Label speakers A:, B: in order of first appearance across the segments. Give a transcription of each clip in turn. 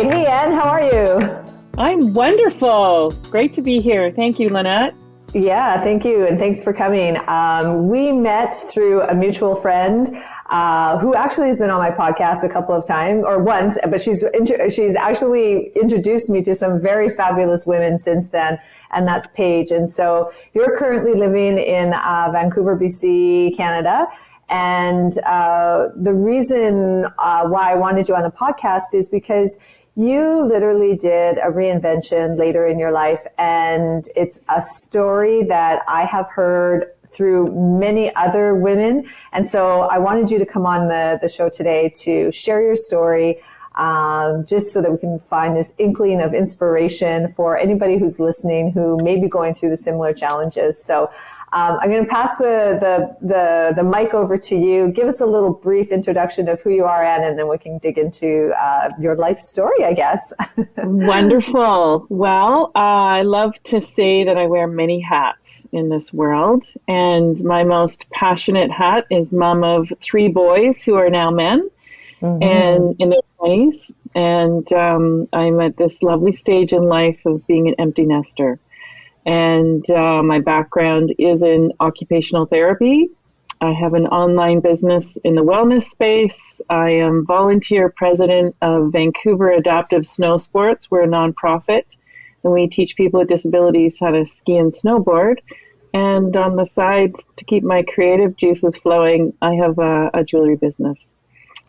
A: Hey, Anne, how are you?
B: I'm wonderful. Great to be here. Thank you, Lynette.
A: Yeah, thank you, and thanks for coming. We met through a mutual friend who actually has been on my podcast a couple of times, or once, but she's actually introduced me to some very fabulous women since then, and that's Paige. And so you're currently living in Vancouver, BC, Canada. And the reason why I wanted you on the podcast is because you literally did a reinvention later in your life, and it's a story that I have heard through many other women. And so I wanted you to come on the show today to share your story, just so that we can find this inkling of inspiration for anybody who's listening who may be going through the similar challenges. So I'm going to pass the mic over to you. Give us a little brief introduction of who you are, Anne, and then we can dig into your life story, I guess.
B: Wonderful. Well, I love to say that I wear many hats in this world, and my most passionate hat is mom of 3 boys who are now men and in their 20s, and I'm at this lovely stage in life of being an empty nester. And my background is in occupational therapy. I have an online business in the wellness space. I am volunteer president of Vancouver Adaptive Snow Sports. We're a nonprofit, and we teach people with disabilities how to ski and snowboard. And on the side, to keep my creative juices flowing, I have a jewelry business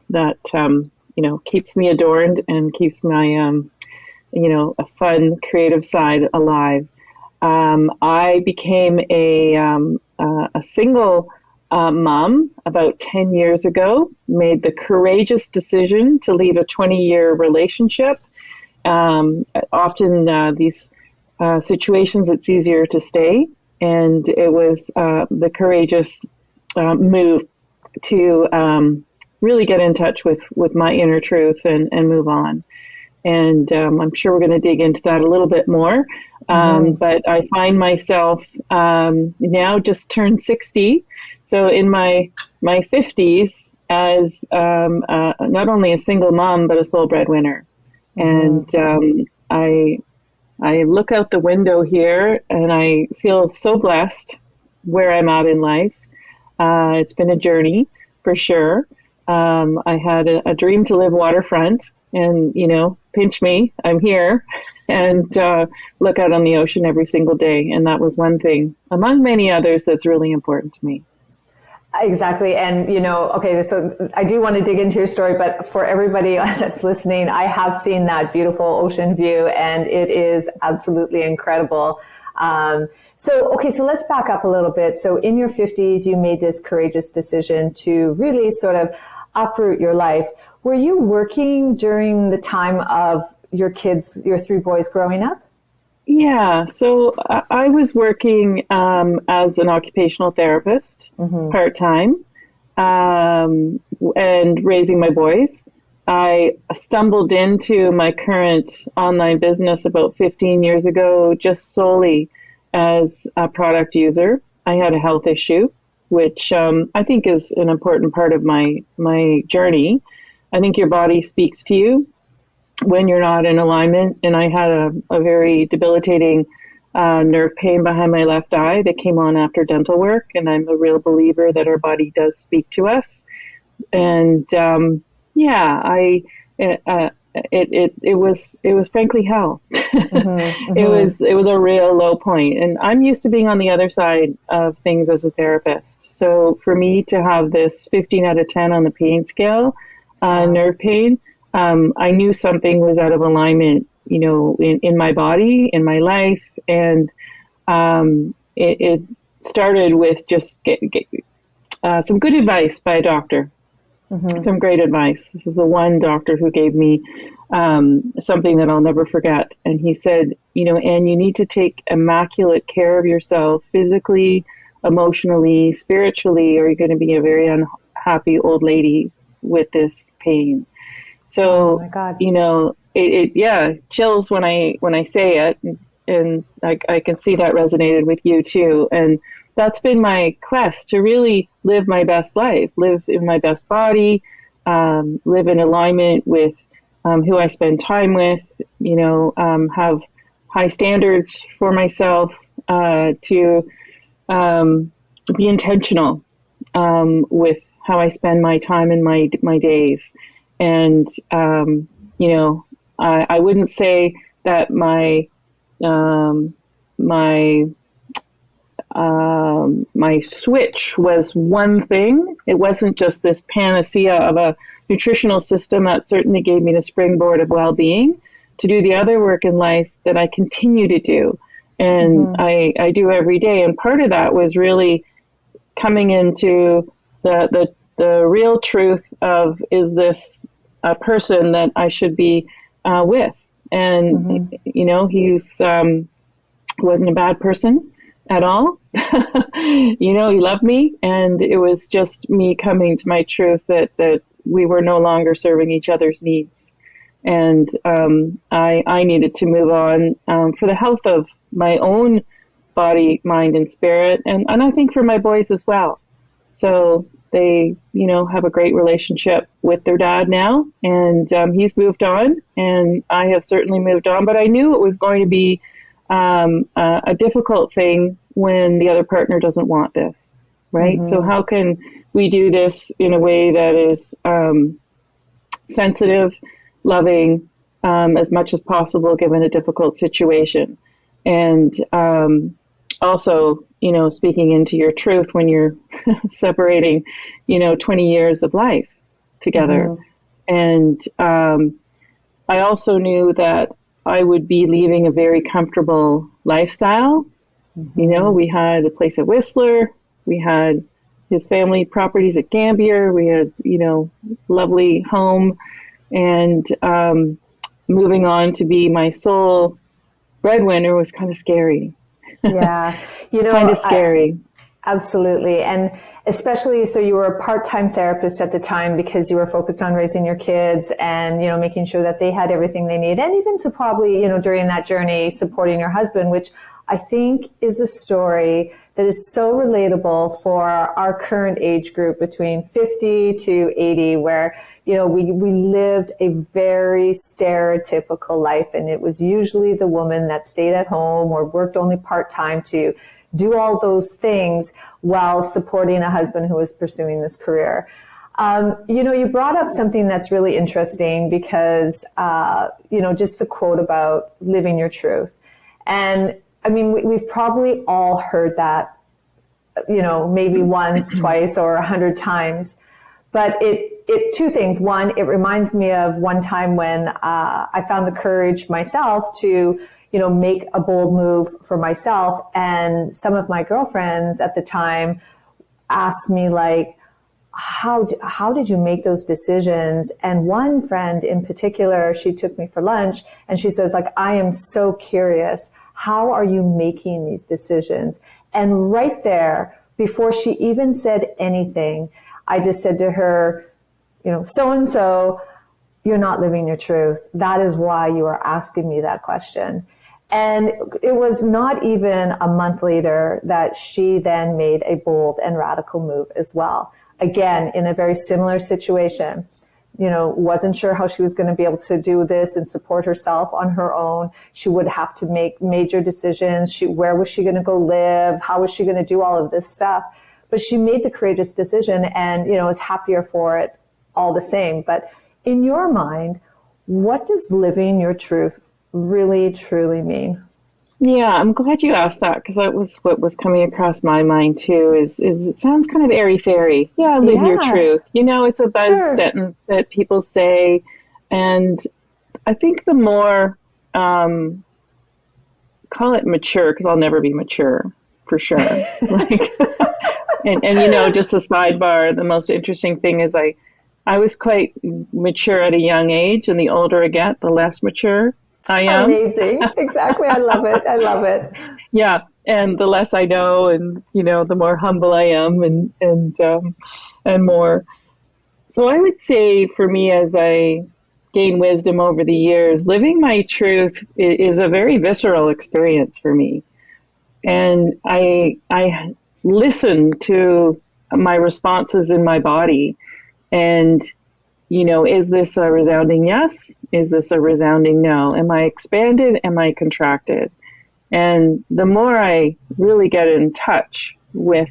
B: that keeps me adorned and keeps my a fun creative side alive. I became a single mom about 10 years ago, made the courageous decision to leave a 20-year relationship. Often these situations, it's easier to stay. And it was the courageous move to really get in touch with my inner truth and move on. And I'm sure we're going to dig into that a little bit more. But I find myself now just turned 60. So in my 50s as not only a single mom, but a sole breadwinner. And I look out the window here and I feel so blessed where I'm at in life. It's been a journey for sure. I had a dream to live waterfront and, pinch me, I'm here, and look out on the ocean every single day. And that was one thing among many others that's really important to me.
A: Exactly. And, okay, so I do want to dig into your story, but for everybody that's listening, I have seen that beautiful ocean view and it is absolutely incredible. So let's back up a little bit. So in your 50s, you made this courageous decision to really sort of uproot your life. Were you working during the time of your 3 boys growing up?
B: Yeah, so I was working as an occupational therapist, part-time, and raising my boys. I stumbled into my current online business about 15 years ago, just solely as a product user. I had a health issue, which I think is an important part of my journey. I think your body speaks to you when you're not in alignment. And I had a very debilitating nerve pain behind my left eye that came on after dental work. And I'm a real believer that our body does speak to us. And it was frankly hell. It was a real low point. And I'm used to being on the other side of things as a therapist. So for me to have this 15 out of 10 on the pain scale, nerve pain, I knew something was out of alignment, in my body, in my life. And it started with just some good advice by a doctor, some great advice. This is the one doctor who gave me something that I'll never forget. And he said, Anne, you need to take immaculate care of yourself physically, emotionally, spiritually, or you're going to be a very unhappy old lady with this pain. So,
A: oh my God.
B: It chills when I say it, and I can see that resonated with you too. And that's been my quest to really live my best life, live in my best body, live in alignment with who I spend time with, have high standards for myself, to be intentional with how I spend my time and my days. And, I wouldn't say that my switch was one thing. It wasn't just this panacea of a nutritional system. That certainly gave me the springboard of well-being to do the other work in life that I continue to do. And I do every day. And part of that was really coming into the real truth of, is this a person that I should be with? And, he's wasn't a bad person at all. He loved me. And it was just me coming to my truth that we were no longer serving each other's needs. And I needed to move on for the health of my own body, mind, and spirit. And I think for my boys as well. So they, have a great relationship with their dad now. And he's moved on. And I have certainly moved on. But I knew it was going to be a difficult thing when the other partner doesn't want this, right? So how can we do this in a way that is sensitive, loving, as much as possible, given a difficult situation? And also, speaking into your truth when you're separating, 20 years of life together. And I also knew that I would be leaving a very comfortable lifestyle. We had a place at Whistler. We had his family properties at Gambier. We had, lovely home. And moving on to be my sole breadwinner was kind of scary.
A: Yeah.
B: Kind of scary.
A: Absolutely. And especially, so you were a part-time therapist at the time because you were focused on raising your kids and, making sure that they had everything they need. And even so probably, during that journey, supporting your husband, which I think is a story that is so relatable for our current age group between 50 to 80, where, we lived a very stereotypical life. And it was usually the woman that stayed at home or worked only part-time to do all those things while supporting a husband who was pursuing this career. You brought up something that's really interesting because, just the quote about living your truth. And I mean, we've probably all heard that, maybe once, twice, or 100 times. But it two things. One, it reminds me of one time when I found the courage myself to make a bold move for myself. And some of my girlfriends at the time asked me, like, how did you make those decisions? And one friend in particular, she took me for lunch and she says, like, I am so curious. How are you making these decisions? And right there, before she even said anything, I just said to her, so-and-so, you're not living your truth. That is why you are asking me that question. And it was not even a month later that she then made a bold and radical move as well. Again, in a very similar situation, wasn't sure how she was going to be able to do this and support herself on her own. She would have to make major decisions. Where was she going to go live? How was she going to do all of this stuff? But she made the courageous decision and, is happier for it all the same. But in your mind, what does living your truth really, truly mean?
B: Yeah, I'm glad you asked that because that was what was coming across my mind too, is it sounds kind of airy-fairy. Yeah, live your truth. It's a buzz sentence that people say. And I think the more, call it mature, because I'll never be mature for sure. And just a sidebar, the most interesting thing is I was quite mature at a young age, and the older I get, the less mature I am.
A: Amazing. Exactly. I love it. I love it.
B: Yeah. And the less I know and, the more humble I am and more. So I would say for me, as I gain wisdom over the years, living my truth is a very visceral experience for me. And I listen to my responses in my body. And is this a resounding yes? Is this a resounding no? Am I expanded? Am I contracted? And the more I really get in touch with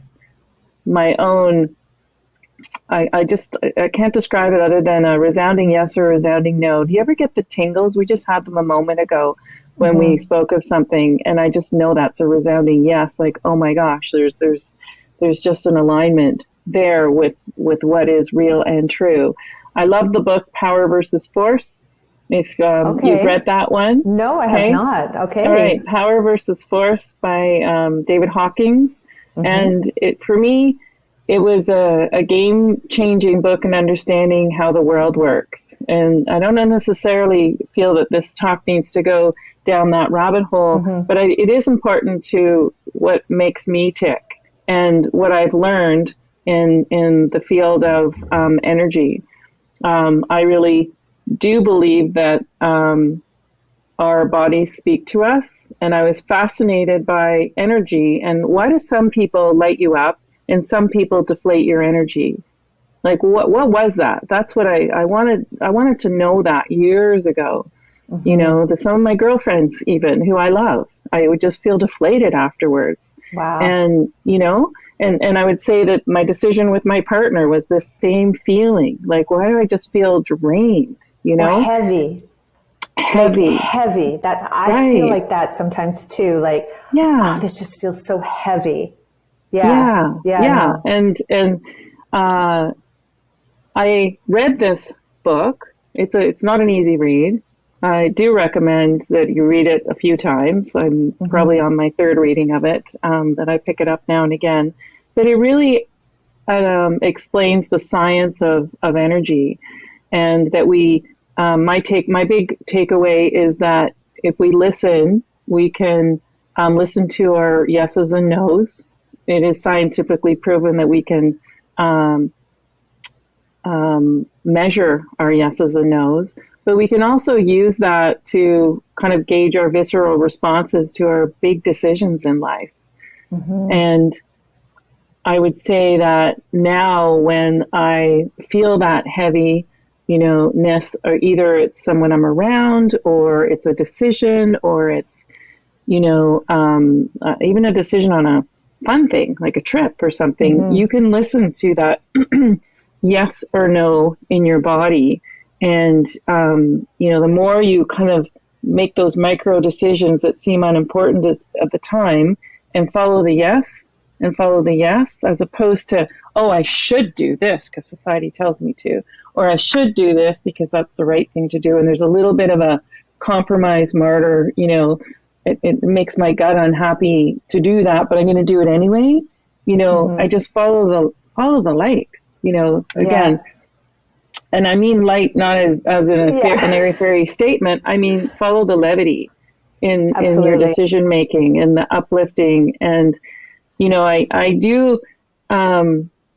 B: my own, I can't describe it other than a resounding yes or a resounding no. Do you ever get the tingles? We just had them a moment ago when we spoke of something, and I just know that's a resounding yes. Like, oh my gosh, there's just an alignment there with what is real and true. I love the book Power versus Force. If you've read that one.
A: No, I have not. Okay.
B: All right. Power versus Force by David Hawkins. And for me, it was a game-changing book in understanding how the world works. And I don't necessarily feel that this talk needs to go down that rabbit hole, but it is important to what makes me tick and what I've learned in the field of energy. I really do believe that our bodies speak to us, and I was fascinated by energy and why do some people light you up and some people deflate your energy? Like what was that? That's what I wanted to know that years ago. Some of my girlfriends even who I love, I would just feel deflated afterwards.
A: Wow.
B: And and I would say that my decision with my partner was this same feeling. Like, why do I just feel drained?
A: Or heavy. Like heavy. I feel like that sometimes too. Like, this just feels so heavy. Yeah.
B: And I read this book. It's not an easy read. I do recommend that you read it a few times. I'm probably on my third reading of it, that I pick it up now and again. But it really explains the science of energy, and that my big takeaway is that if we listen, we can listen to our yeses and nos. It is scientifically proven that we can measure our yeses and nos, but we can also use that to kind of gauge our visceral responses to our big decisions in life. And I would say that now when I feel that heavy, ness, or either it's someone I'm around, or it's a decision, or it's, even a decision on a fun thing, like a trip or something, you can listen to that yes or no in your body. And, the more you kind of make those micro decisions that seem unimportant at the time and follow the yes, as opposed to, oh, I should do this because society tells me to, or I should do this because that's the right thing to do. And there's a little bit of a compromise martyr, it makes my gut unhappy to do that, but I'm going to do it anyway. I just follow the light, again. And I mean light not as an airy-fairy statement. I mean follow the levity in your decision making and the uplifting. And I do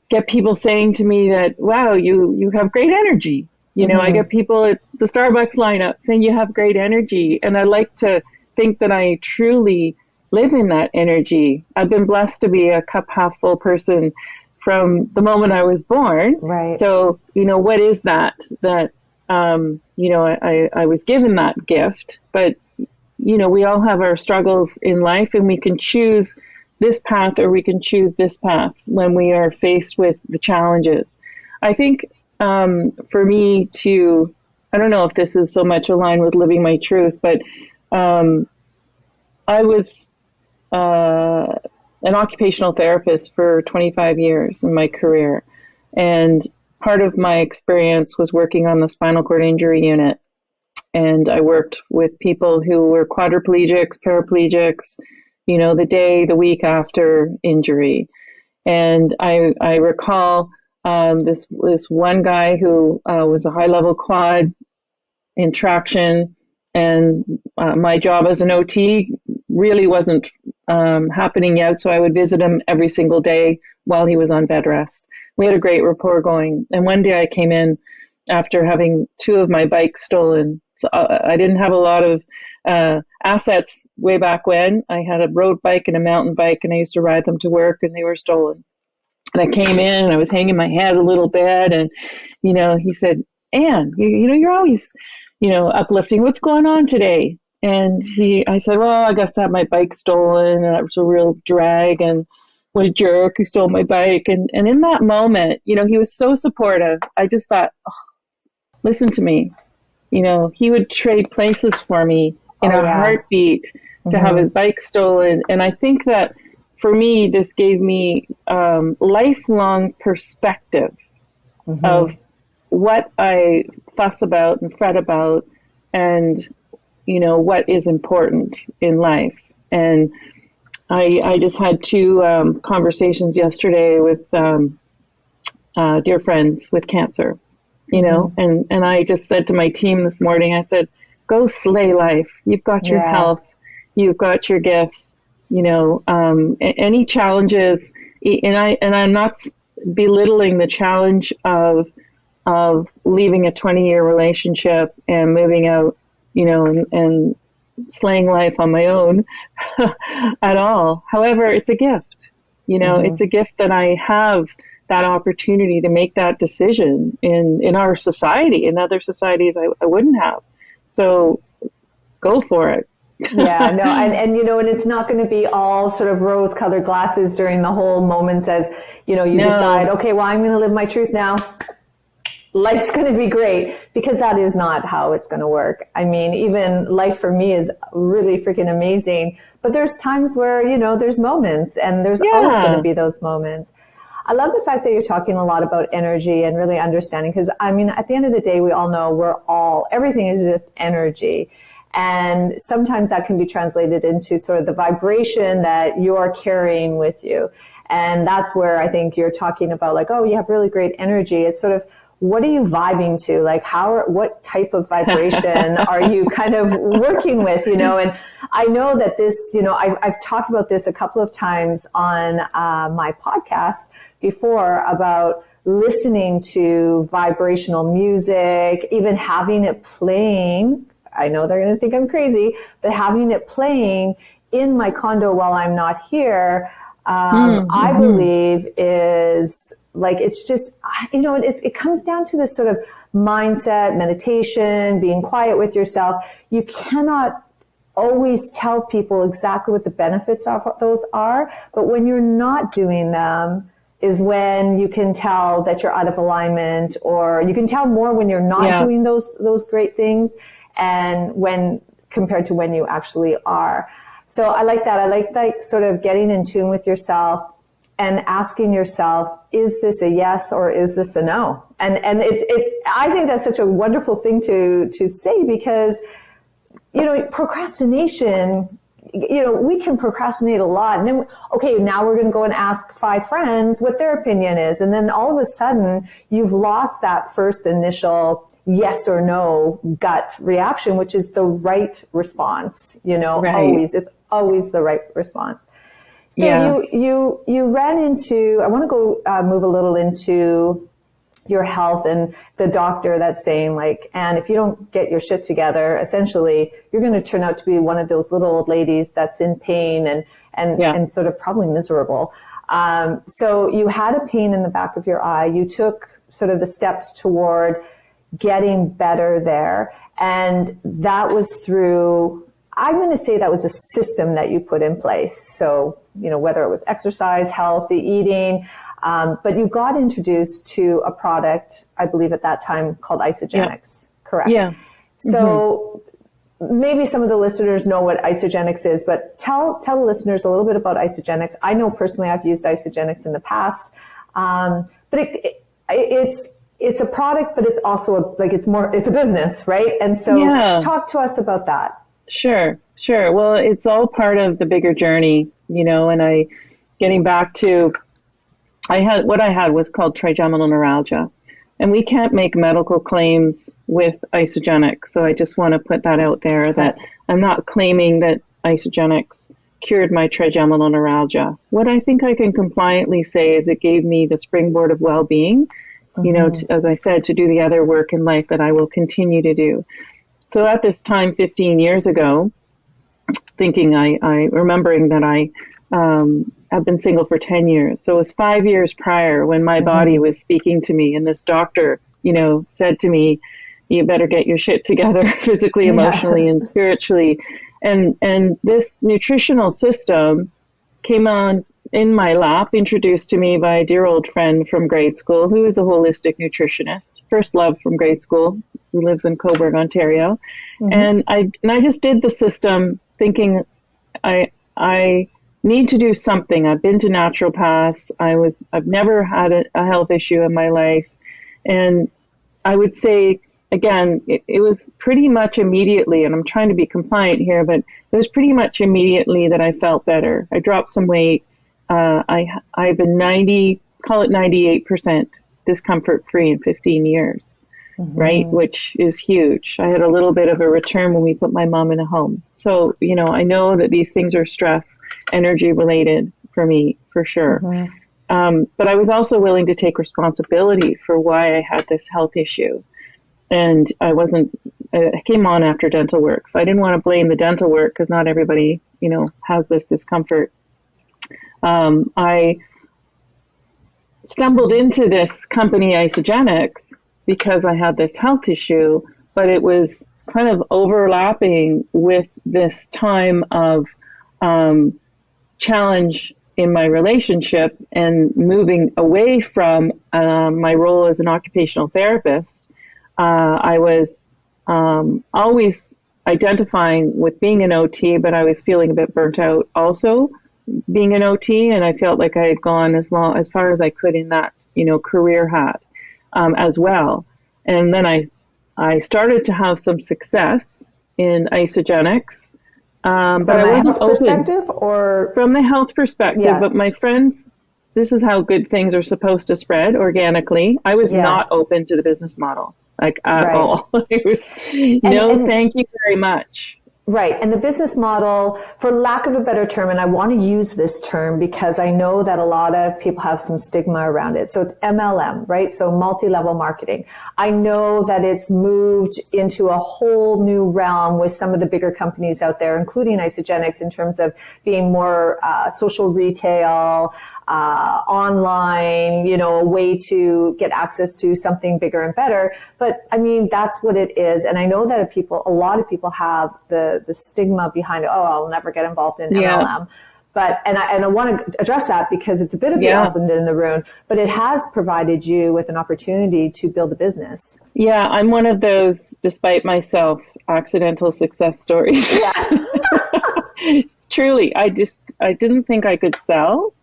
B: get people saying to me that, wow, you have great energy. I get people at the Starbucks lineup saying you have great energy, and I like to think that I truly live in that energy. I've been blessed to be a cup half full person from the moment I was born.
A: Right.
B: So, what is that, I was given that gift, but, we all have our struggles in life, and we can choose this path or we can choose this path when we are faced with the challenges. I think, for me I don't know if this is so much aligned with living my truth, but, I was, an occupational therapist for 25 years in my career. And part of my experience was working on the spinal cord injury unit. And I worked with people who were quadriplegics, paraplegics, the week after injury. And I recall this one guy who was a high-level quad in traction, and my job as an OT really wasn't happening yet, so I would visit him every single day while he was on bed rest. We had a great rapport going, and one day I came in after having 2 of my bikes stolen. So I didn't have a lot of assets way back when. I had a road bike and a mountain bike, and I used to ride them to work, and they were stolen. And I came in, and I was hanging my head a little bit, and he said, Anne, you're always, uplifting. What's going on today? And I said, well, I guess I had my bike stolen, and that was a real drag, and what a jerk who stole my bike. And in that moment, he was so supportive. I just thought, oh, listen to me. He would trade places for me in a heartbeat to have his bike stolen. And I think that for me, this gave me lifelong perspective of what I fuss about and fret about, and what is important in life. And I just had two conversations yesterday with dear friends with cancer, and I just said to my team this morning, I said, go slay life. You've got your health, you've got your gifts, any challenges, and I'm not belittling the challenge of leaving a 20-year relationship and moving out, and slaying life on my own at all. However, it's a gift, it's a gift that I have that opportunity to make that decision in our society. In other societies, I wouldn't have. So go for it.
A: Yeah, no, and and it's not going to be all sort of rose-colored glasses during the whole moments as, you decide, okay, well, I'm going to live my truth now. Life's going to be great, because that is not how it's going to work. I mean, even life for me is really freaking amazing, but there's times where, there's moments, and there's always going to be those moments. I love the fact that you're talking a lot about energy and really understanding, because I mean, at the end of the day, we all know everything is just energy. And sometimes that can be translated into sort of the vibration that you're carrying with you. And that's where I think you're talking about, like, oh, you have really great energy. It's sort of, what are you vibing to? Like, what type of vibration are you kind of working with, And I know that this, I've talked about this a couple of times on my podcast before, about listening to vibrational music, even having it playing. I know they're going to think I'm crazy, but having it playing in my condo while I'm not here, I believe is like, it's just, it comes down to this sort of mindset, meditation, being quiet with yourself. You cannot always tell people exactly what the benefits of those are, but when you're not doing them is when you can tell that you're out of alignment, or you can tell more when you're not doing those great things, and when compared to when you actually are. So I like that. I like sort of getting in tune with yourself and asking yourself, is this a yes or is this a no? And I think that's such a wonderful thing to say, because, procrastination, we can procrastinate a lot. And then, okay, now we're going to go and ask 5 friends what their opinion is. And then all of a sudden you've lost that first initial yes or no gut reaction, which is the right response, always. It's always the right response. So yes. you ran into, I want to go move a little into your health, and the doctor that's saying, like, and if you don't get your shit together, essentially you're going to turn out to be one of those little old ladies that's in pain and sort of probably miserable. So you had a pain in the back of your eye. You took sort of the steps toward getting better there. And that was through, I'm going to say that was a system that you put in place. So, whether it was exercise, healthy eating, but you got introduced to a product, I believe at that time, called Isagenix, correct? Yeah. So maybe some of the listeners know what Isagenix is, but tell the listeners a little bit about Isagenix. I know personally I've used Isagenix in the past, but it's a product, but it's also it's a business, right? And so talk to us about that. Sure. Well, it's all part of the bigger journey, and getting back to, what I had was called trigeminal neuralgia, and we can't make medical claims with Isagenix. So I just want to put that out there, that I'm not claiming that Isagenix cured my trigeminal neuralgia. What I think I can compliantly say is it gave me the springboard of well-being, as I said, to do the other work in life that I will continue to do. So at this time, 15 years ago, remembering that I have been single for 10 years. So it was 5 years prior when my body was speaking to me, and this doctor
B: said to me, you better get your shit together physically, emotionally, and spiritually. And this nutritional system came on in my lap, introduced to me by a dear old friend from grade school who is a holistic nutritionist, first love from grade school, who lives in Coburg, Ontario. And I just did the system thinking I need to do something. I've been to naturopaths. I've never had a health issue in my life. And I would say, again, it was pretty much immediately, and I'm trying to be compliant here, but it was pretty much immediately that I felt better. I dropped some weight. I've been 98% discomfort free in 15 years, right? Which is huge. I had a little bit of a return when we put my mom in a home. So, I know that these things are stress, energy related for me, for sure. But I was also willing to take responsibility for why I had this health issue. And I came on after dental work. So I didn't want to blame the dental work because not everybody, has this discomfort. I stumbled into this company, Isagenix, because I had this health issue, but it was kind of overlapping with this time of challenge in my relationship and moving away from my role as an occupational therapist. I was always identifying with being an OT, but I was feeling a bit burnt out also being an OT, and I felt like I had gone as far as I could in that, career hat as well. And then I started to have some success in Isagenix, but I wasn't open.
A: Perspective or
B: from the health perspective. But my friends, this is how good things are supposed to spread organically. I was not open to the business model, like at all. It was thank you very much.
A: Right. And the business model, for lack of a better term, and I want to use this term because I know that a lot of people have some stigma around it. So it's MLM, right? So multi-level marketing. I know that it's moved into a whole new realm with some of the bigger companies out there, including Isagenix, in terms of being more social retail, online, a way to get access to something bigger and better. But I mean, that's what it is. And I know that a lot of people have the stigma behind it. Oh, I'll never get involved in MLM. But, and I want to address that because it's a bit of the elephant in the room, but it has provided you with an opportunity to build a business.
B: Yeah. I'm one of those, despite myself, accidental success stories. Yeah. Truly. I didn't think I could sell,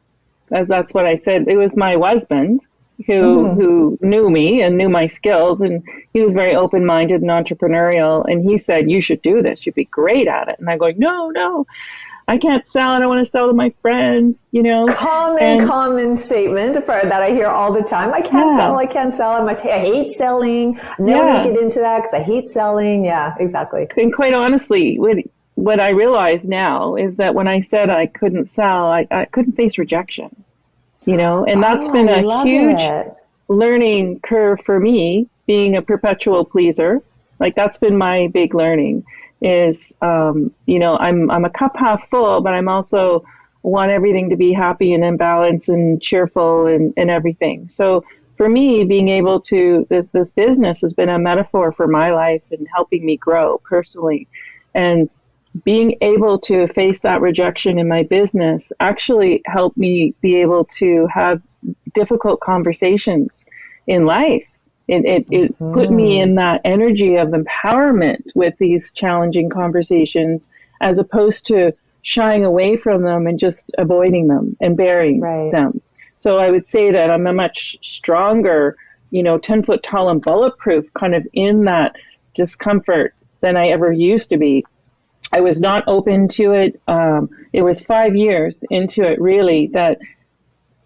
B: as that's what I said. It was my husband who knew me and knew my skills, and he was very open-minded and entrepreneurial, and he said, you should do this, you'd be great at it. And I'm going, no, I can't sell, I don't want to sell to my friends,
A: Common statement that I hear all the time. I can't sell. I hate selling. I never want to get into that because I hate selling. Yeah, exactly.
B: And quite honestly, what I realize now is that when I said I couldn't sell, I couldn't face rejection, and that's been a huge learning curve for me, being a perpetual pleaser. Like, that's been my big learning is, I'm a cup half full, but I'm also want everything to be happy and in balance and cheerful and everything. So for me, being able to, this business has been a metaphor for my life and helping me grow personally. And being able to face that rejection in my business actually helped me be able to have difficult conversations in life. It put me in that energy of empowerment with these challenging conversations, as opposed to shying away from them and just avoiding them and burying them. So I would say that I'm a much stronger, 10 foot tall and bulletproof kind of in that discomfort than I ever used to be. I was not open to it. It was 5 years into it, really, that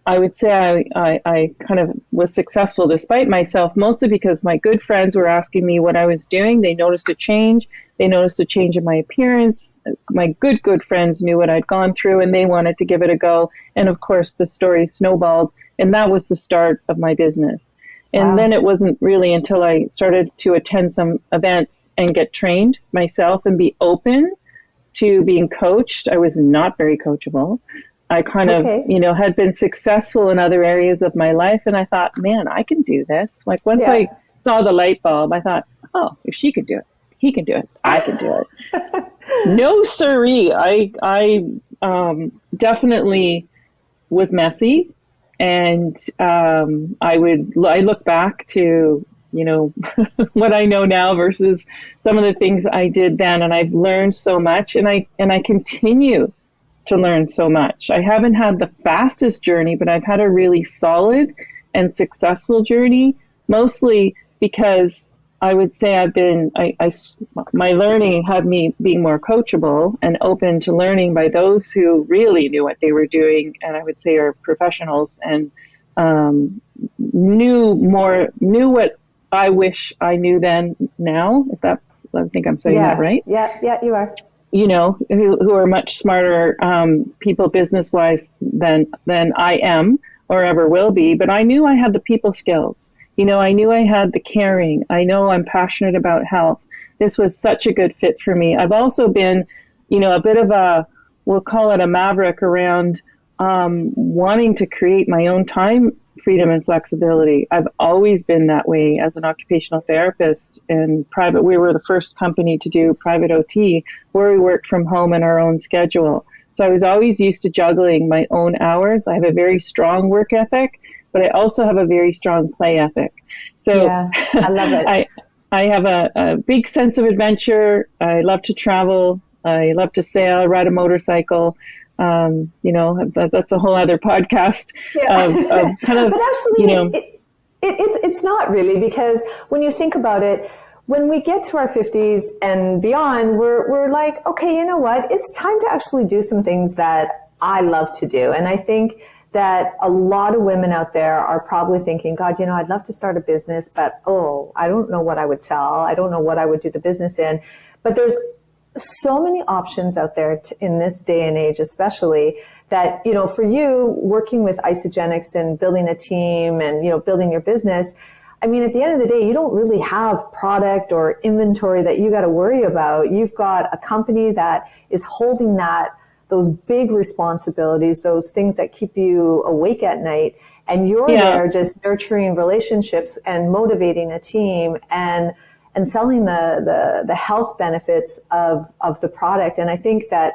B: I would say I kind of was successful despite myself, mostly because my good friends were asking me what I was doing. They noticed a change. They noticed a change in my appearance. My good friends knew what I'd gone through, and they wanted to give it a go. And of course, the story snowballed, and that was the start of my business. And then it wasn't really until I started to attend some events and get trained myself and be open to being coached. I was not very coachable. I kind of, had been successful in other areas of my life. And I thought, man, I can do this. Like once I saw the light bulb. I thought, oh, if she could do it, he can do it, I can do it. No, siree. I definitely was messy. And I look back to, what I know now versus some of the things I did then. And I've learned so much, and I continue to learn so much. I haven't had the fastest journey, but I've had a really solid and successful journey, mostly because I would say my learning had me being more coachable and open to learning by those who really knew what they were doing, and I would say are professionals, and knew what I wish I knew then now. I think I'm saying that right.
A: Yeah, you are.
B: Who are much smarter people business wise than I am or ever will be. But I knew I had the people skills. I knew I had the caring. I know I'm passionate about health. This was such a good fit for me. I've also been, a bit of we'll call it a maverick around wanting to create my own time, freedom, and flexibility. I've always been that way as an occupational therapist and private. We were the first company to do private OT where we worked from home in our own schedule. So I was always used to juggling my own hours. I have a very strong work ethic, but I also have a very strong play ethic. So
A: yeah, I love it.
B: I have a big sense of adventure. I love to travel. I love to sail, ride a motorcycle. That's a whole other podcast.
A: Yeah.
B: Of kind of,
A: but actually, it's not really, because when you think about it, when we get to our 50s and beyond, we're like, okay, you know what? It's time to actually do some things that I love to do. And I think that a lot of women out there are probably thinking, God, I'd love to start a business, but I don't know what I would sell. I don't know what I would do the business in. But there's so many options out there in this day and age, especially that, for you working with Isagenix and building a team and, building your business, I mean, at the end of the day, you don't really have product or inventory that you got to worry about. You've got a company that is holding those big responsibilities, those things that keep you awake at night. And you're there just nurturing relationships and motivating a team and selling the health benefits of the product. And I think that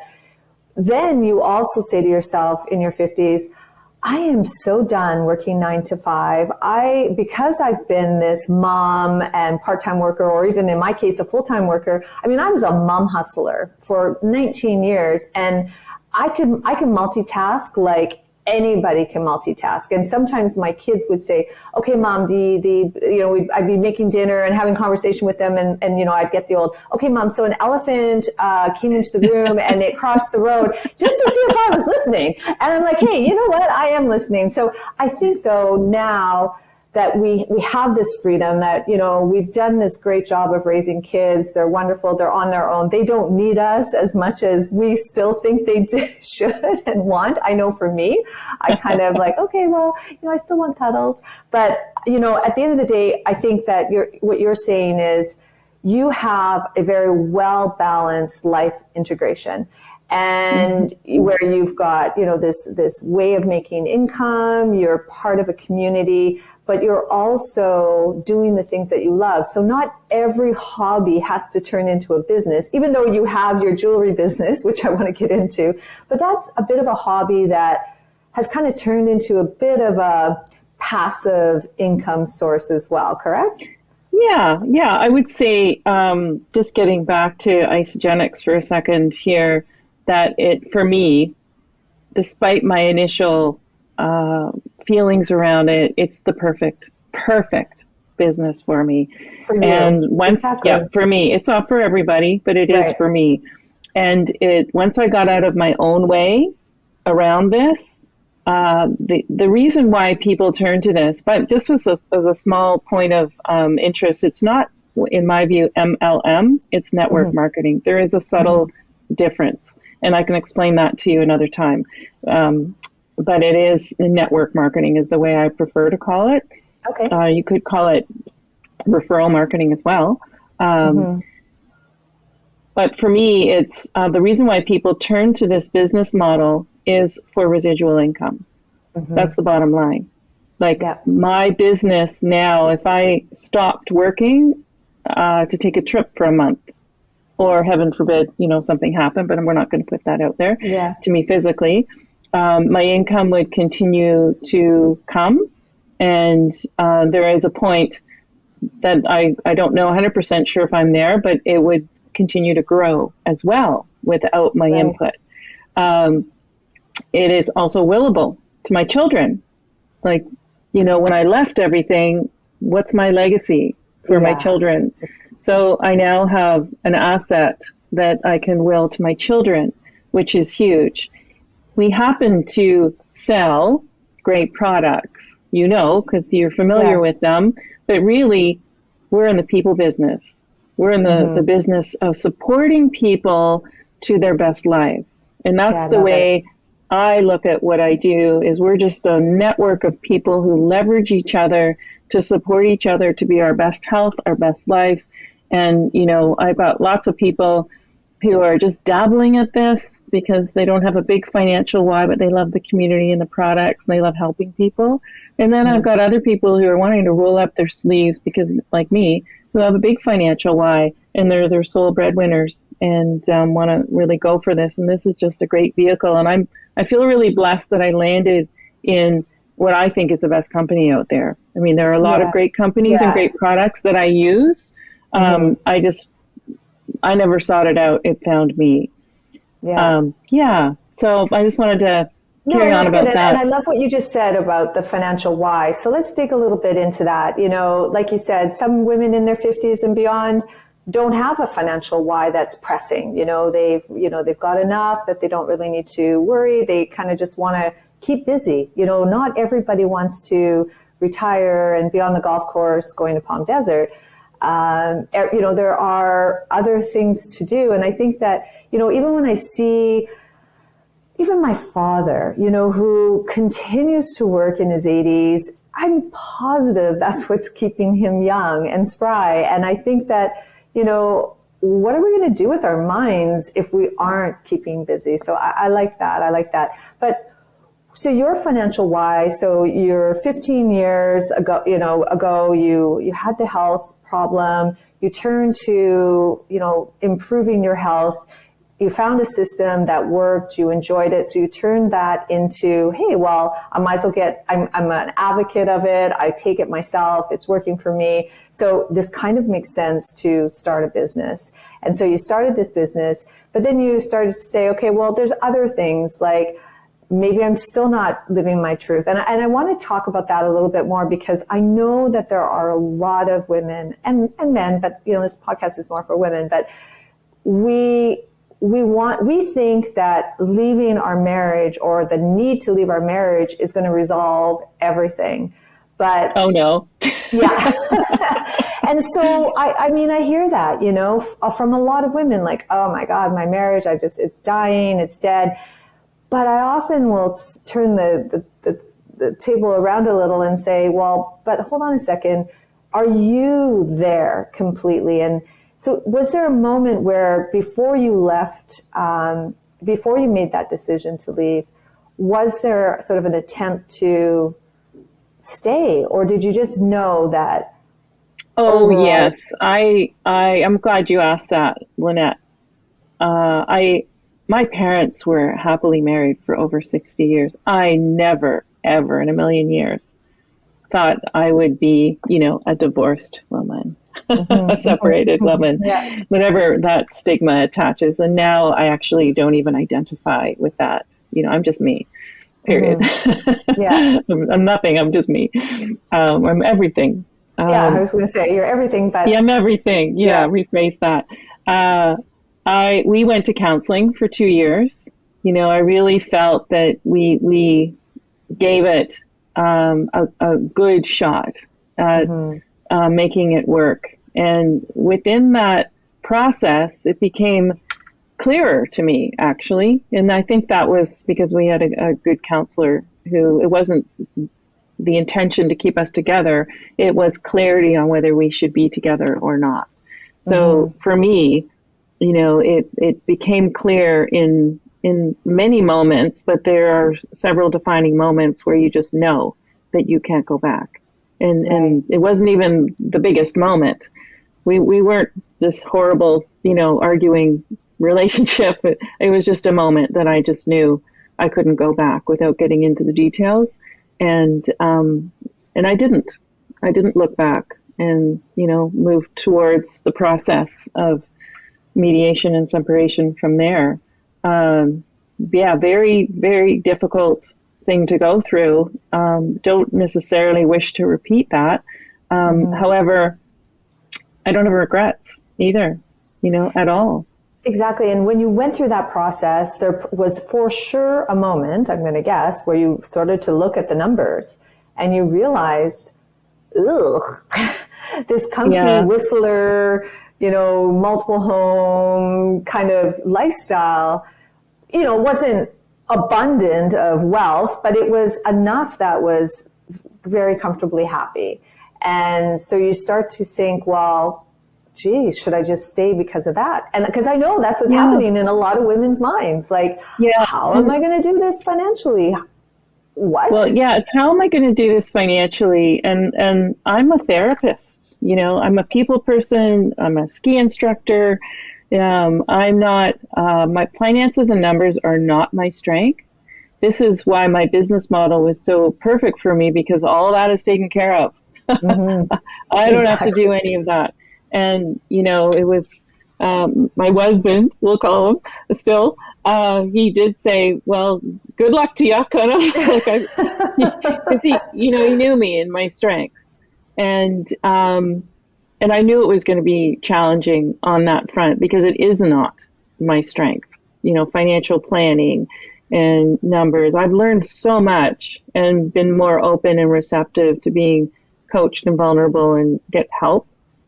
A: then you also say to yourself in your 50s, I am so done working 9 to 5. Because I've been this mom and part-time worker, or even in my case, a full-time worker. I mean, I was a mom hustler for 19 years, and I can multitask like anybody can multitask. And sometimes my kids would say, okay, Mom, I'd be making dinner and having conversation with them. And I'd get the old, okay, Mom, so an elephant came into the room and it crossed the road, just to see if I was listening. And I'm like, hey, you know what? I am listening. So I think though now that we have this freedom, that, we've done this great job of raising kids. They're wonderful. They're on their own. They don't need us as much as we still think they should and want. I know for me, I kind of like, okay, well, I still want cuddles. But, at the end of the day, I think that what you're saying is you have a very well-balanced life integration. And where you've got, this way of making income, you're part of a community, but you're also doing the things that you love. So not every hobby has to turn into a business, even though you have your jewelry business, which I want to get into. But that's a bit of a hobby that has kind of turned into a bit of a passive income source as well, correct?
B: Yeah. I would say, just getting back to Isagenix for a second here, that for me, despite my initial feelings around it, it's the perfect business for me.
A: For you.
B: And once,
A: exactly.
B: For me, it's not for everybody, but it is for me. And once I got out of my own way around this, the reason why people turn to this, but just as a small point of interest, it's not, in my view, MLM, it's network marketing. There is a subtle difference, and I can explain that to you another time. But it is network marketing is the way I prefer to call it.
A: Okay.
B: You could call it referral marketing as well. But for me, it's the reason why people turn to this business model is for residual income. That's the bottom line. Like my business now, if I stopped working to take a trip for a month, or heaven forbid, something happened, but we're not going to put that out there to me physically, my income would continue to come. And there is a point that I don't know 100% sure if I'm there, but it would continue to grow as well without my input. It is also willable to my children. Like, when I left everything, what's my legacy for my children? So I now have an asset that I can will to my children, which is huge. We happen to sell great products, because you're familiar with them, but really we're in the people business. We're in the business of supporting people to their best life. And that's the way I look at what I do, is we're just a network of people who leverage each other to support each other to be our best health, our best life. And, I've got lots of people who are just dabbling at this because they don't have a big financial why, but they love the community and the products and they love helping people. And then I've got other people who are wanting to roll up their sleeves because, like me, who have a big financial why, and they're their sole breadwinners and want to really go for this. And this is just a great vehicle. And I feel really blessed that I landed in what I think is the best company out there. I mean, there are a lot of great companies and great products that I use. I never sought it out. It found me. So I just wanted to carry on about that.
A: And I love what you just said about the financial why. So let's dig a little bit into that. Like you said, some women in their 50s and beyond don't have a financial why that's pressing. They've got enough that they don't really need to worry. They kind of just want to keep busy. Not everybody wants to retire and be on the golf course going to Palm Desert. There are other things to do. And I think that, even when I see even my father, who continues to work in his 80s, I'm positive that's what's keeping him young and spry. And I think that, what are we going to do with our minds if we aren't keeping busy? So I like that. But so your financial why, so you're 15 years ago, you had the health problem, you turned to, improving your health. You found a system that worked, you enjoyed it. So you turned that into, hey, well, I might as well I'm an advocate of it. I take it myself. It's working for me. So this kind of makes sense to start a business. And so you started this business, but then you started to say, okay, well, there's other things like maybe I'm still not living my truth. And I want to talk about that a little bit more because I know that there are a lot of women and men, but this podcast is more for women, but we think that leaving our marriage or the need to leave our marriage is going to resolve everything. But
B: oh no.
A: Yeah. And so I hear that, from a lot of women, like, oh my God, my marriage, it's dying, it's dead. But I often will turn the table around a little and say, well, but hold on a second. Are you there completely? And so was there a moment where before you left, before you made that decision to leave, was there sort of an attempt to stay, or did you just know that?
B: Oh, overall? Yes. I'm glad you asked that, Lynette. My parents were happily married for over 60 years. I never, ever in a million years thought I would be, a divorced woman, a separated woman, whatever that stigma attaches. And now I actually don't even identify with that. I'm just me, period. I'm nothing. I'm just me. I'm everything.
A: I was going to say you're everything, but
B: I'm everything. Rephrase that. We went to counseling for 2 years. I really felt that we gave it a good shot at making it work. And within that process, it became clearer to me, actually. And I think that was because we had a good counselor who, it wasn't the intention to keep us together. It was clarity on whether we should be together or not. So for me, it became clear in many moments, but there are several defining moments where you just know that you can't go back. And it wasn't even the biggest moment. We weren't this horrible, arguing relationship. It was just a moment that I just knew I couldn't go back without getting into the details. And I didn't look back and, moved towards the process of mediation and separation from there. Very, very difficult thing to go through. Don't necessarily wish to repeat that. However, I don't have regrets either, at all.
A: Exactly. And when you went through that process, there was for sure a moment, I'm going to guess, where you started to look at the numbers and you realized, ugh, this comfy whistler, multiple home kind of lifestyle, wasn't abundant of wealth, but it was enough that was very comfortably happy. And so you start to think, well, geez, should I just stay because of that? And because I know that's what's happening in a lot of women's minds. Like, how am I going to do this financially? What?
B: Well, it's how am I going to do this financially? And I'm a therapist, I'm a people person. I'm a ski instructor. I'm not, my finances and numbers are not my strength. This is why my business model was so perfect for me, because all that is taken care of. I don't have to do any of that. And, it was my husband, we'll call him still, he did say, well, good luck to you, kind of, because he knew me and my strengths. And I knew it was going to be challenging on that front, because it is not my strength, financial planning and numbers. I've learned so much and been more open and receptive to being coached and vulnerable and get help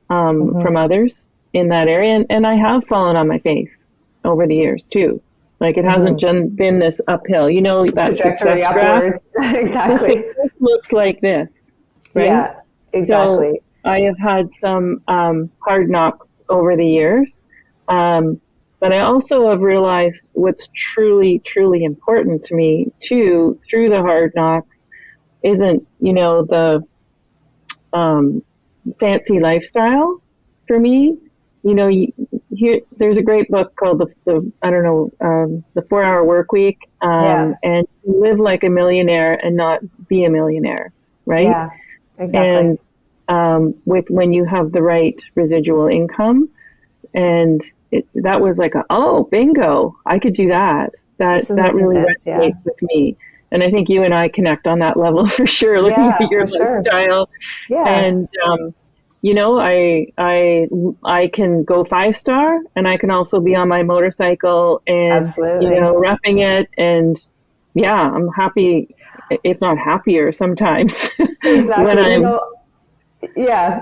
B: from others in that area. And I have fallen on my face over the years too. Like, it hasn't been this uphill, that success graph.
A: Exactly.
B: This looks like this, right?
A: Yeah, exactly.
B: So I have had some hard knocks over the years. But I also have realized what's truly, truly important to me too, through the hard knocks, isn't, the fancy lifestyle for me. There's a great book called the 4-Hour Work Week, and live like a millionaire and not be a millionaire, right?
A: Yeah, exactly.
B: And when you have the right residual income, and that was like bingo, I could do that. That really resonates with me. And I think you and I connect on that level for sure, looking at your lifestyle.
A: Yeah.
B: And, I can go 5-star, and I can also be on my motorcycle and, roughing it. And I'm happy, if not happier sometimes.
A: Exactly.
B: when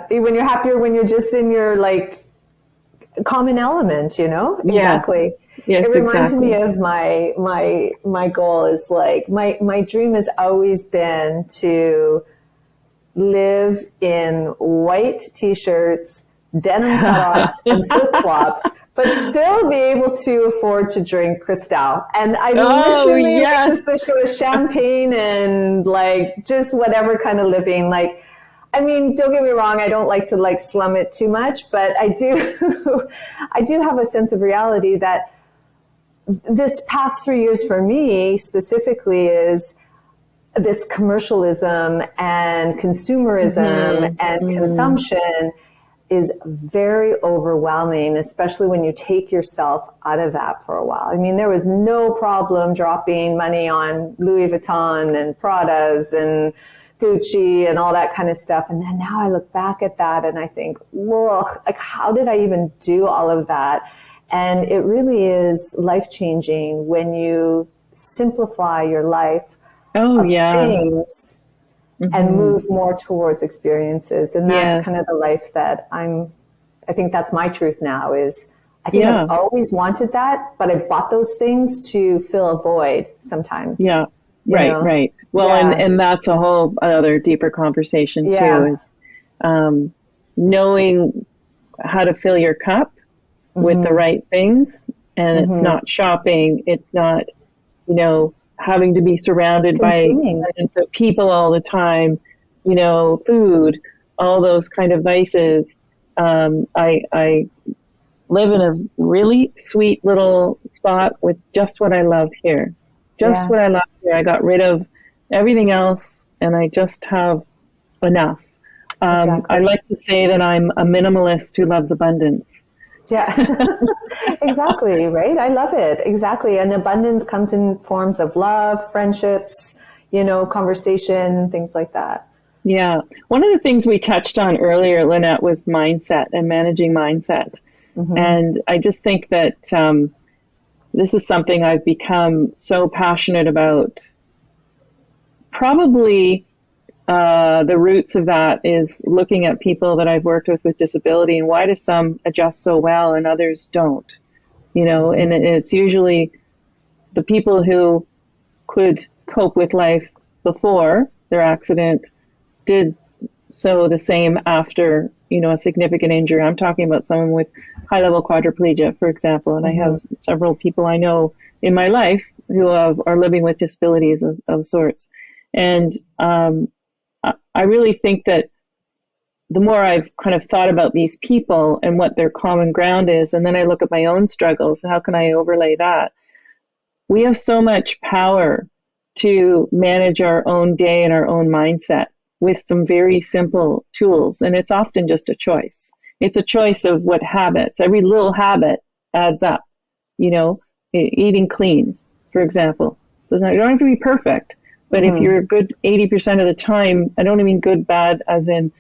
A: when you're happier, when you're just in your common element, Exactly.
B: Yes,
A: it reminds me of my goal is my dream has always been to live in white t-shirts, denim cutoffs, and flip-flops, but still be able to afford to drink Cristal. And I literally just go to champagne and just whatever kind of living. Don't get me wrong, I don't like to slum it too much, but I do I do have a sense of reality that this past 3 years for me specifically is this commercialism and consumerism and consumption is very overwhelming, especially when you take yourself out of that for a while. There was no problem dropping money on Louis Vuitton and Prada's and Gucci and all that kind of stuff. And then now I look back at that and I think, whoa, how did I even do all of that? And it really is life-changing when you simplify your life things and move more towards experiences. And that's kind of the life that I think that's my truth now is I think I've always wanted that, but I bought those things to fill a void sometimes.
B: Yeah. Right. Well, and that's a whole other deeper conversation too, is knowing how to fill your cup with the right things. And it's not shopping. It's not, having to be surrounded by
A: Consuming.
B: abundance of people all the time, food, all those kind of vices. I live in a really sweet little spot with just what I love here. Just
A: Yeah.
B: what I love here. I got rid of everything else and I just have enough.
A: Exactly.
B: I like to say that I'm a minimalist who loves abundance.
A: Yeah, exactly. Right. I love it. Exactly. And abundance comes in forms of love, friendships, conversation, things like that.
B: Yeah. One of the things we touched on earlier, Lynette, was mindset and managing mindset.
A: Mm-hmm.
B: And I just think that this is something I've become so passionate about. Probably the roots of that is looking at people that I've worked with disability and why do some adjust so well and others don't, and it's usually the people who could cope with life before their accident did so the same after, a significant injury. I'm talking about someone with high level quadriplegia, for example, and
A: Mm-hmm.
B: I have several people I know in my life who are living with disabilities of sorts. And I really think that the more I've kind of thought about these people and what their common ground is, and then I look at my own struggles, how can I overlay that? We have so much power to manage our own day and our own mindset with some very simple tools. And it's often just a choice. It's a choice of what habits. Every little habit adds up, eating clean, for example. So you don't have to be perfect. But if you're good 80% of the time, I don't mean good, bad, as in,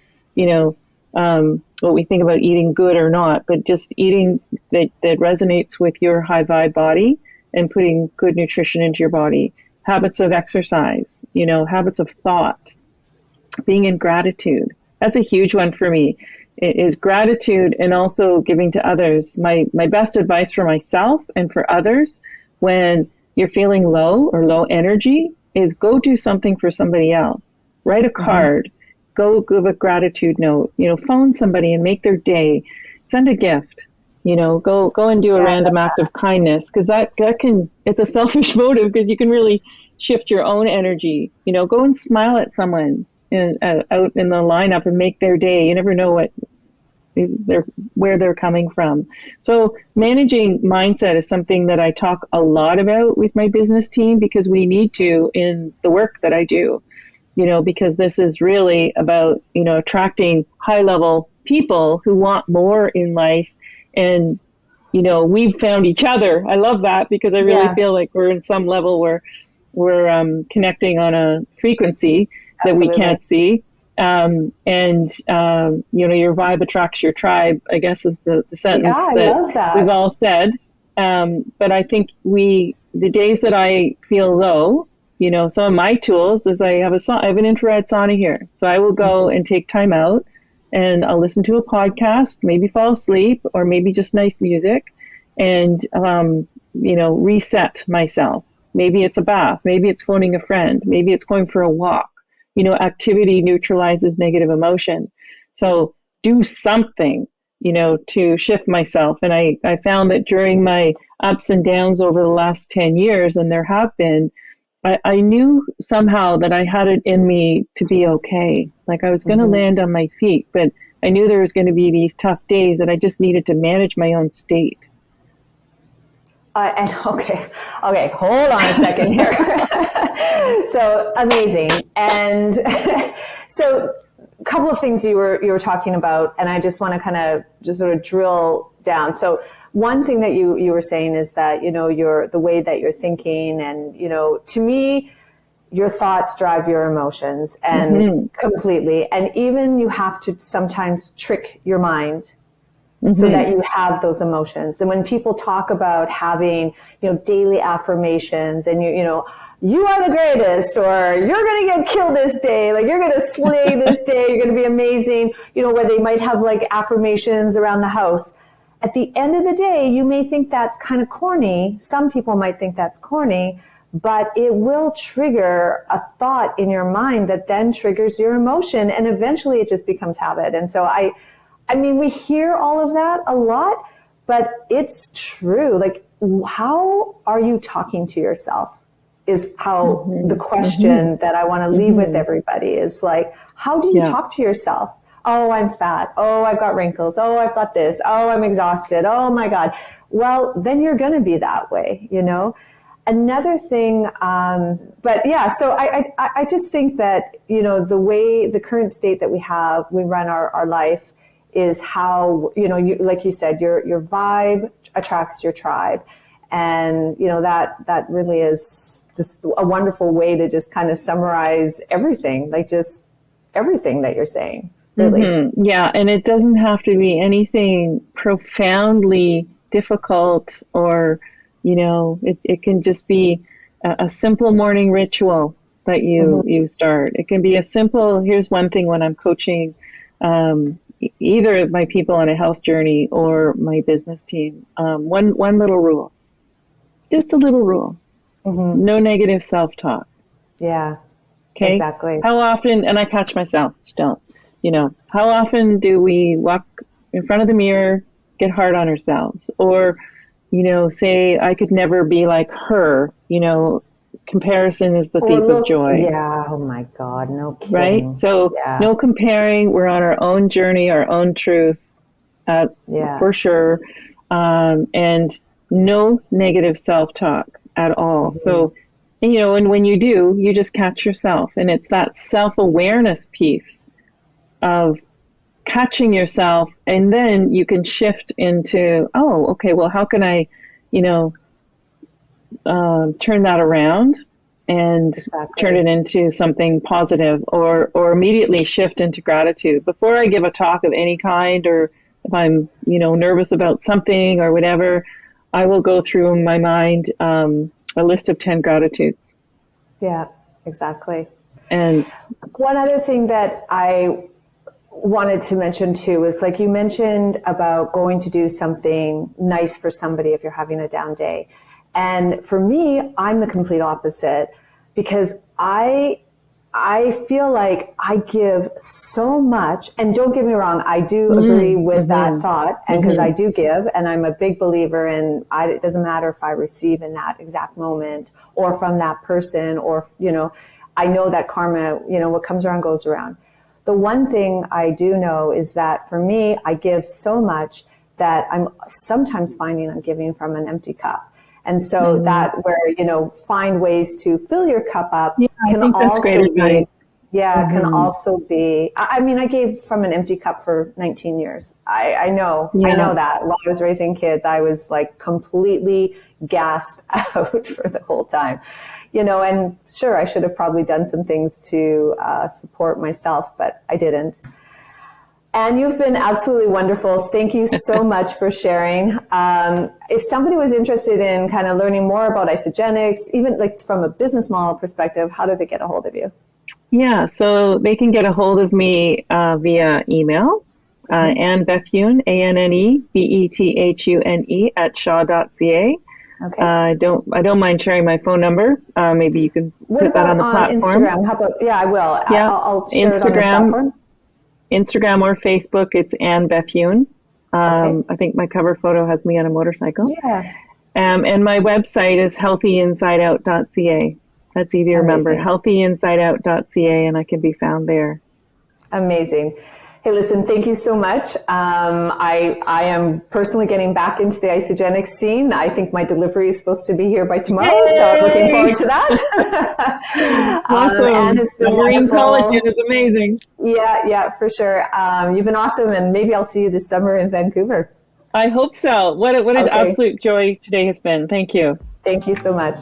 B: what we think about eating good or not, but just eating that resonates with your high vibe body and putting good nutrition into your body, habits of exercise, habits of thought, being in gratitude. That's a huge one for me. It is gratitude and also giving to others. My best advice for myself and for others when you're feeling low or low energy is go do something for somebody else. Write a card. Go give a gratitude note. Phone somebody and make their day. Send a gift. Go and do a random act of kindness, because that can, it's a selfish motive because you can really shift your own energy. Go and smile at someone out in the lineup and make their day. You never know where they're coming from. So managing mindset is something that I talk a lot about with my business team because we need to in the work that I do, because this is really about, attracting high level people who want more in life. And, we've found each other. I love that because I really feel like we're in some level where we're connecting on a frequency that we can't see. Your vibe attracts your tribe, I guess is the sentence that we've all said. But I think the days that I feel low, some of my tools is I have an infrared sauna here. So I will go and take time out and I'll listen to a podcast, maybe fall asleep or maybe just nice music and, reset myself. Maybe it's a bath. Maybe it's phoning a friend. Maybe it's going for a walk. Activity neutralizes negative emotion. So do something, to shift myself. And I found that during my ups and downs over the last 10 years, and there have been, I knew somehow that I had it in me to be okay. Like I was going to land on my feet, but I knew there was going to be these tough days that I just needed to manage my own state.
A: Okay, hold on a second here. So amazing. And so a couple of things you were talking about, and I just want to kind of just sort of drill down. So one thing that you were saying is that, the way that you're thinking and, to me, your thoughts drive your emotions and completely. And even you have to sometimes trick your mind so that you have those emotions. And when people talk about having, daily affirmations and you are the greatest, or you're going to get killed this day, like you're going to slay this day, you're going to be amazing, where they might have like affirmations around the house. At the end of the day, you may think that's kind of corny. Some people might think that's corny, but it will trigger a thought in your mind that then triggers your emotion. And eventually it just becomes habit. And so I mean, we hear all of that a lot, but it's true. Like, how are you talking to yourself? is how the question that I want to leave with everybody is like, how do you talk to yourself? Oh, I'm fat. Oh, I've got wrinkles. Oh, I've got this. Oh, I'm exhausted. Oh my God. Well, then you're going to be that way, you know? Another thing, but yeah, so I just think that, you know, the way the current state that we run our life is how, you know, like you said, your vibe attracts your tribe. And, you know, that really is just a wonderful way to just kind of summarize everything, like just everything that you're saying, really.
B: Yeah. And it doesn't have to be anything profoundly difficult or, you know, it can just be a simple morning ritual that you start. It can be a simple, here's one thing when I'm coaching, either my people on a health journey or my business team, one little rule, just a little rule, no negative self-talk.
A: Yeah,
B: okay,
A: exactly.
B: How often, and I catch myself still, you know, how often do we walk in front of the mirror, get hard on ourselves, or, you know, say, I could never be like her, you know, comparison is the thief of joy.
A: Yeah. Oh my God. No kidding.
B: Right. So no comparing. We're on our own journey, our own truth, for sure. And no negative self-talk at all. So, you know, and when you do, you just catch yourself, and it's that self-awareness piece of catching yourself, and then you can shift into, oh, okay, well, how can I, you know, turn that around and turn it into something positive, or immediately shift into gratitude. Before I give a talk of any kind, or if I'm, you know, nervous about something or whatever, I will go through in my mind a list of 10 gratitudes.
A: Yeah, exactly.
B: And
A: one other thing that I wanted to mention too is, like you mentioned about going to do something nice for somebody if you're having a down day. And for me, I'm the complete opposite, because I feel like I give so much, and don't get me wrong, I do agree with that thought, and because I do give, and I'm a big believer in, it doesn't matter if I receive in that exact moment or from that person, or, you know, I know that karma, you know, what comes around goes around. The one thing I do know is that for me, I give so much that I'm sometimes finding I'm giving from an empty cup. And so that where, you know, find ways to fill your cup up can also be, can also be, I mean, I gave from an empty cup for 19 years. I know that. While I was raising kids, I was like completely gassed out for the whole time. You know, and sure, I should have probably done some things to support myself, but I didn't. And you've been absolutely wonderful. Thank you so much for sharing. If somebody was interested in kind of learning more about Isagenix, even like from a business model perspective, how do they get a hold of you?
B: Yeah, so they can get a hold of me via email, Anne Bethune, ANNEBETHUNE @shaw.ca.
A: Okay.
B: I don't mind sharing my phone number. Maybe you can put that on the platform.
A: Instagram? How about, I will.
B: Yeah.
A: I'll share it on the platform.
B: Instagram or Facebook, it's Anne Bethune. I think my cover photo has me on a motorcycle.
A: Yeah.
B: And my website is healthyinsideout.ca. That's easy to remember, healthyinsideout.ca, and I can be found there. Amazing.
A: Hey, listen, thank you so much. I am personally getting back into the Isagenix scene. I think my delivery is supposed to be here by tomorrow, so I'm looking forward to that.
B: Awesome.
A: And it's been
B: marine collagen is amazing.
A: Yeah, for sure. You've been awesome, and maybe I'll see you this summer in Vancouver.
B: I hope so. What an absolute joy today has been. Thank you.
A: Thank you so much.